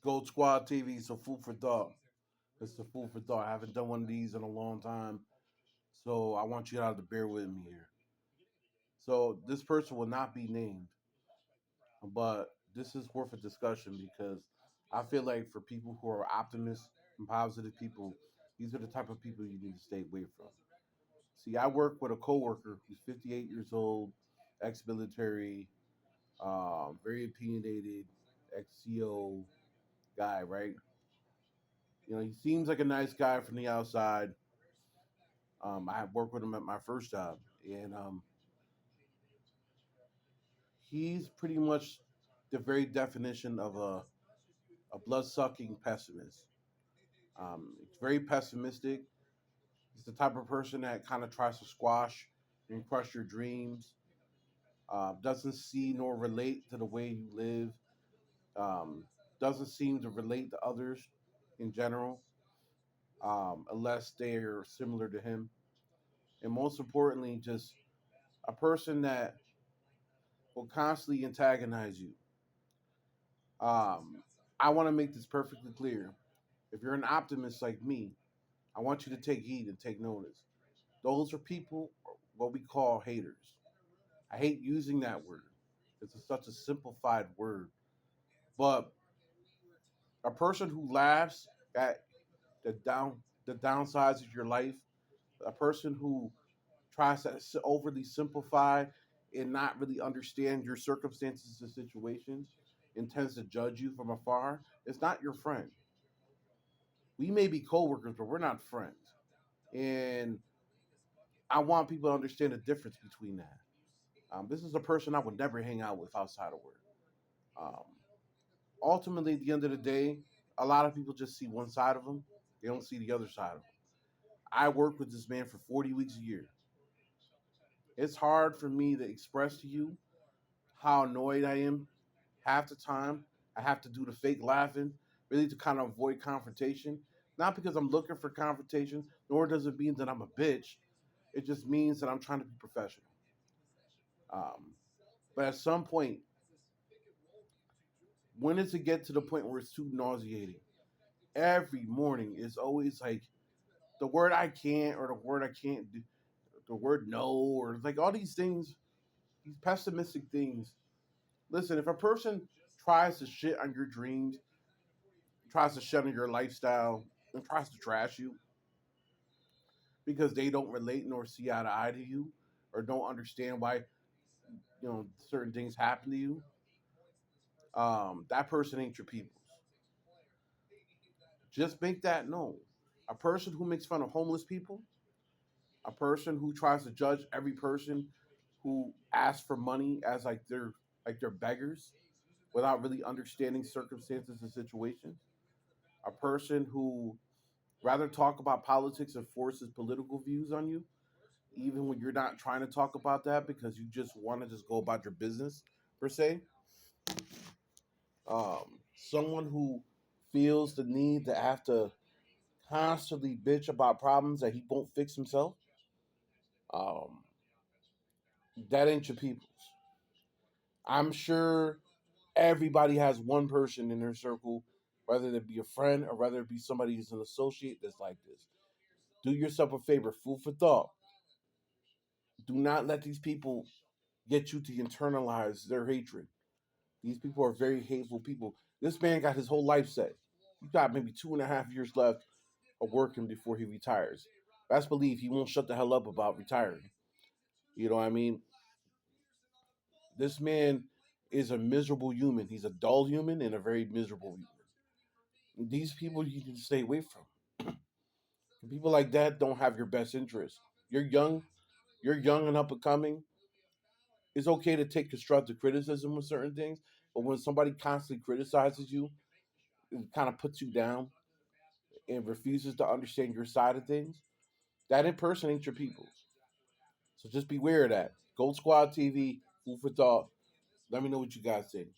Goatsquadtv, so food for thought. It's the food for thought. I haven't done one of these in a long time, so I want you all to bear with me here. So this person will not be named, but this is worth a discussion because I feel like for people who are optimists and positive people, these are the type of people you need to stay away from. See, I work with a coworker who's 58 years old, ex-military, very opinionated, ex-CO guy, right? You know, he seems like a nice guy from the outside. I worked with him at my first job, and he's pretty much the very definition of a blood sucking pessimist. It's very pessimistic. He's the type of person that kind of tries to squash and crush your dreams. Doesn't see nor relate to the way you live. Doesn't seem to relate to others in general, unless they're similar to him. And most importantly, just a person that will constantly antagonize you. Um, I want to make this perfectly clear. If you're an optimist like me, I want you to take heed and take notice. Those are people, what we call haters. I hate using that word. Such a simplified word. But a person who laughs at the downsides of your life, a person who tries to overly simplify and not really understand your circumstances and situations and tends to judge you from afar, it's not your friend. We may be coworkers, but we're not friends. And I want people to understand the difference between that. This is a person I would never hang out with outside of work. Um, Ultimately, at the end of the day, a lot of people just see one side of them. They don't see the other side of them. I worked with this man for 40 weeks a year. It's hard for me to express to you how annoyed I am half the time. I have to do the fake laughing, really to kind of avoid confrontation. Not because I'm looking for confrontation, nor does it mean that I'm a bitch. It just means that I'm trying to be professional. Um, but at some point, when does it get to the point where it's too nauseating? Every morning is always like the word I can't or the word I can't do, the word no, or like all these things, these pessimistic things. Listen, if a person tries to shit on your dreams, tries to shit on your lifestyle, and tries to trash you because they don't relate nor see eye to eye to you, or don't understand why certain things happen to you, that person ain't your people's. Just make that known. A person who makes fun of homeless people, a person who tries to judge every person who asks for money as like they're beggars without really understanding circumstances and situations, a person who rather talk about politics and forces political views on you, even when you're not trying to talk about that because you just want to just go about your business per se. Someone who feels the need to have to constantly bitch about problems that he won't fix himself. Um, that ain't your people's. I'm sure everybody has one person in their circle, whether it be a friend or whether it be somebody who's an associate that's like this. Do yourself a favor, food for thought. Do not let these people get you to internalize their hatred. These people are very hateful people. This man got his whole life set. He got maybe 2.5 years left of working before he retires. Best believe he won't shut the hell up about retiring. You know what I mean? This man is a miserable human. He's a dull human and a very miserable human. These people you need to stay away from. People like that don't have your best interest. You're young. You're young and up and coming. It's okay to take constructive criticism of certain things, but when somebody constantly criticizes you, it kind of puts you down and refuses to understand your side of things, that in person ain't your people. So just beware of that. Gold Squad TV, food for thought. Let me know what you guys think.